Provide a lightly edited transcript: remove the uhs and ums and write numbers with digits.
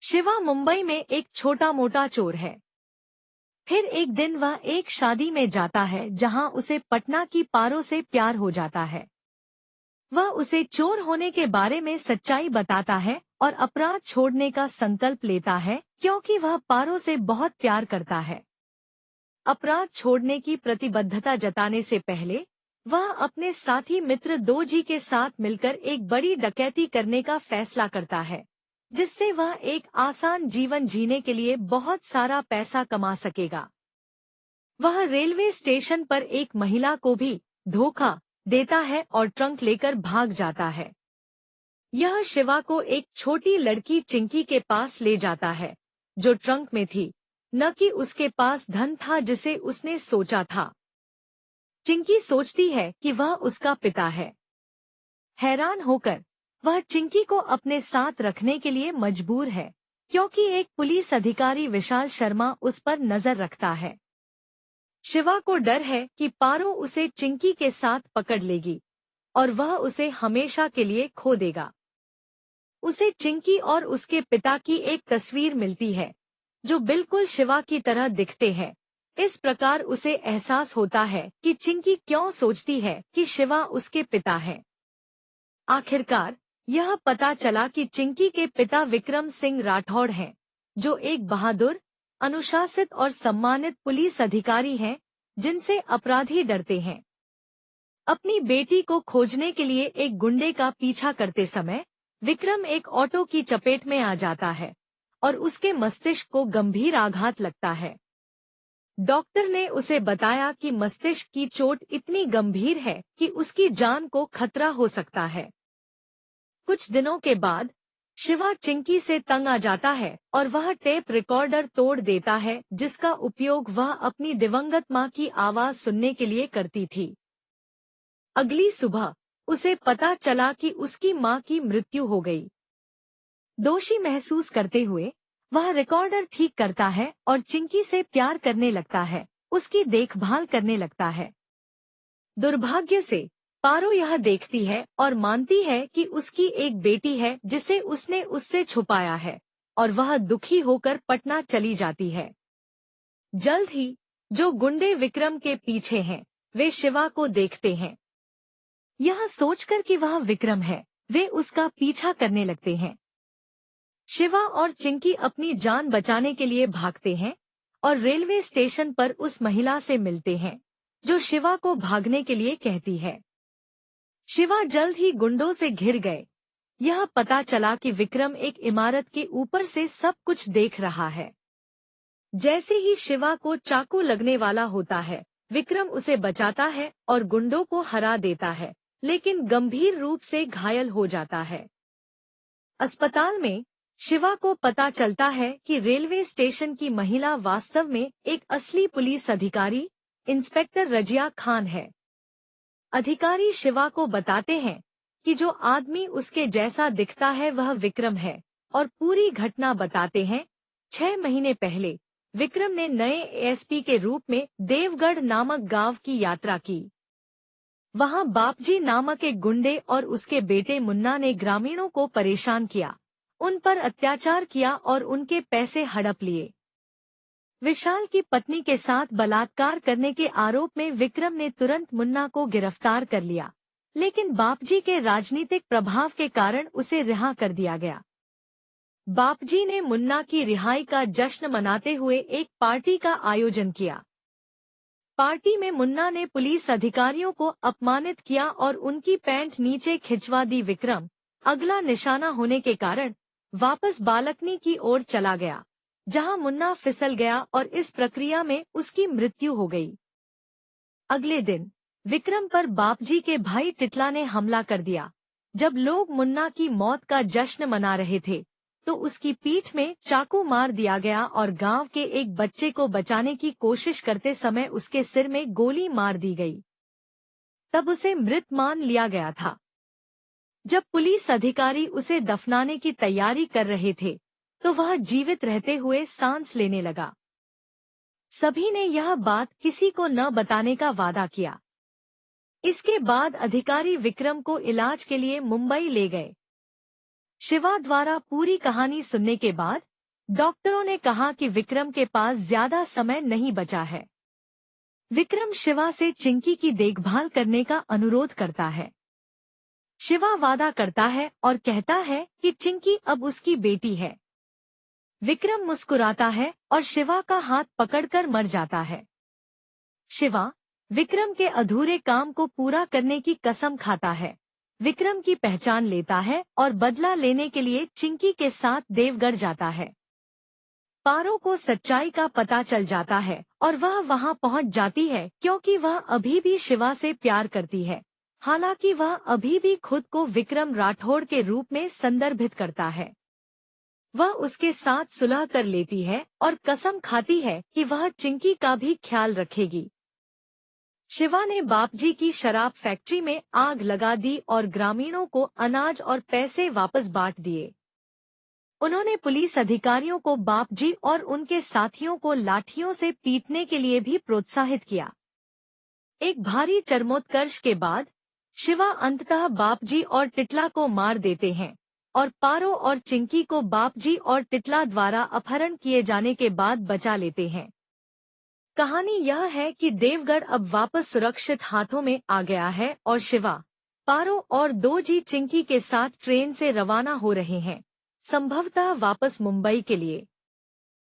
शिवा मुंबई में एक छोटा मोटा चोर है। फिर एक दिन वह एक शादी में जाता है जहां उसे पटना की पारो से प्यार हो जाता है। वह उसे चोर होने के बारे में सच्चाई बताता है और अपराध छोड़ने का संकल्प लेता है क्योंकि वह पारो से बहुत प्यार करता है। अपराध छोड़ने की प्रतिबद्धता जताने से पहले वह अपने साथी मित्र दोजी के साथ मिलकर एक बड़ी डकैती करने का फैसला करता है, जिससे वह एक आसान जीवन जीने के लिए बहुत सारा पैसा कमा सकेगा। वह रेलवे स्टेशन पर एक महिला को भी धोखा देता है और ट्रंक लेकर भाग जाता है। यह शिवा को एक छोटी लड़की चिंकी के पास ले जाता है, जो ट्रंक में थी, न कि उसके पास धन था जिसे उसने सोचा था। चिंकी सोचती है कि वह उसका पिता है। हैरान होकर वह चिंकी को अपने साथ रखने के लिए मजबूर है, क्योंकि एक पुलिस अधिकारी विशाल शर्मा उस पर नजर रखता है। शिवा को डर है कि पारो उसे चिंकी के साथ पकड़ लेगी और वह उसे हमेशा के लिए खो देगा। उसे चिंकी और उसके पिता की एक तस्वीर मिलती है, जो बिल्कुल शिवा की तरह दिखते हैं। इस प्रकार उसे एहसास होता है कि चिंकी क्यों सोचती है कि शिवा उसके पिता है। आखिरकार यह पता चला कि चिंकी के पिता विक्रम सिंह राठौड़ हैं, जो एक बहादुर, अनुशासित और सम्मानित पुलिस अधिकारी हैं, जिनसे अपराधी डरते हैं। अपनी बेटी को खोजने के लिए एक गुंडे का पीछा करते समय विक्रम एक ऑटो की चपेट में आ जाता है और उसके मस्तिष्क को गंभीर आघात लगता है। डॉक्टर ने उसे बताया कि मस्तिष्क की चोट इतनी गंभीर है कि उसकी जान को खतरा हो सकता है। कुछ दिनों के बाद शिवा चिंकी से तंग आ जाता है और वह टेप रिकॉर्डर तोड़ देता है, जिसका उपयोग वह अपनी दिवंगत मां की आवाज सुनने के लिए करती थी। अगली सुबह उसे पता चला कि उसकी मां की मृत्यु हो गई। दोषी महसूस करते हुए वह रिकॉर्डर ठीक करता है और चिंकी से प्यार करने लगता है, उसकी देखभाल करने लगता है। दुर्भाग्य से पारो यह देखती है और मानती है कि उसकी एक बेटी है जिसे उसने उससे छुपाया है, और वह दुखी होकर पटना चली जाती है। जल्द ही जो गुंडे विक्रम के पीछे हैं, वे शिवा को देखते हैं। यह सोचकर कि वह विक्रम है, वे उसका पीछा करने लगते हैं। शिवा और चिंकी अपनी जान बचाने के लिए भागते हैं और रेलवे स्टेशन पर उस महिला से मिलते हैं, जो शिवा को भागने के लिए कहती है। शिवा जल्द ही गुंडों से घिर गए। यह पता चला कि विक्रम एक इमारत के ऊपर से सब कुछ देख रहा है। जैसे ही शिवा को चाकू लगने वाला होता है, विक्रम उसे बचाता है और गुंडों को हरा देता है, लेकिन गंभीर रूप से घायल हो जाता है। अस्पताल में शिवा को पता चलता है कि रेलवे स्टेशन की महिला वास्तव में एक असली पुलिस अधिकारी, इंस्पेक्टर रजिया खान है। अधिकारी शिवा को बताते हैं कि जो आदमी उसके जैसा दिखता है वह विक्रम है, और पूरी घटना बताते हैं। 6 महीने पहले विक्रम ने नए एएसपी के रूप में देवगढ़ नामक गांव की यात्रा की। वहां बापजी नामक एक गुंडे और उसके बेटे मुन्ना ने ग्रामीणों को परेशान किया, उन पर अत्याचार किया और उनके पैसे हड़प लिए। विशाल की पत्नी के साथ बलात्कार करने के आरोप में विक्रम ने तुरंत मुन्ना को गिरफ्तार कर लिया, लेकिन बापजी के राजनीतिक प्रभाव के कारण उसे रिहा कर दिया गया। बापजी ने मुन्ना की रिहाई का जश्न मनाते हुए एक पार्टी का आयोजन किया। पार्टी में मुन्ना ने पुलिस अधिकारियों को अपमानित किया और उनकी पैंट नीचे खिंचवा दी। विक्रम अगला निशाना होने के कारण वापस बालकनी की ओर चला गया, जहां मुन्ना फिसल गया और इस प्रक्रिया में उसकी मृत्यु हो गई। अगले दिन विक्रम पर बापजी के भाई टिटला ने हमला कर दिया। जब लोग मुन्ना की मौत का जश्न मना रहे थे, तो उसकी पीठ में चाकू मार दिया गया और गांव के एक बच्चे को बचाने की कोशिश करते समय उसके सिर में गोली मार दी गई। तब उसे मृत मान लिया गया था। जब पुलिस अधिकारी उसे दफनाने की तैयारी कर रहे थे, तो वह जीवित रहते हुए सांस लेने लगा। सभी ने यह बात किसी को न बताने का वादा किया। इसके बाद अधिकारी विक्रम को इलाज के लिए मुंबई ले गए। शिवा द्वारा पूरी कहानी सुनने के बाद डॉक्टरों ने कहा कि विक्रम के पास ज्यादा समय नहीं बचा है। विक्रम शिवा से चिंकी की देखभाल करने का अनुरोध करता है। शिवा वादा करता है और कहता है कि चिंकी अब उसकी बेटी है। विक्रम मुस्कुराता है और शिवा का हाथ पकड़कर मर जाता है। शिवा विक्रम के अधूरे काम को पूरा करने की कसम खाता है। विक्रम की पहचान लेता है और बदला लेने के लिए चिंकी के साथ देवगढ़ जाता है। पारो को सच्चाई का पता चल जाता है और वह वहां पहुंच जाती है क्योंकि वह अभी भी शिवा से प्यार करती है। हालांकि वह अभी भी खुद को विक्रम राठौड़ के रूप में संदर्भित करता है। वह उसके साथ सुलह कर लेती है और कसम खाती है कि वह चिंकी का भी ख्याल रखेगी। शिवा ने बापजी की शराब फैक्ट्री में आग लगा दी और ग्रामीणों को अनाज और पैसे वापस बांट दिए। उन्होंने पुलिस अधिकारियों को बापजी और उनके साथियों को लाठियों से पीटने के लिए भी प्रोत्साहित किया। एक भारी चरमोत्कर्ष के बाद शिवा अंततः बापजी और टिटला को मार देते हैं और पारो और चिंकी को बापजी और टिटला द्वारा अपहरण किए जाने के बाद बचा लेते हैं। कहानी यह है कि देवगढ़ अब वापस सुरक्षित हाथों में आ गया है और शिवा, पारो और दोजी चिंकी के साथ ट्रेन से रवाना हो रहे हैं, संभवतः वापस मुंबई के लिए।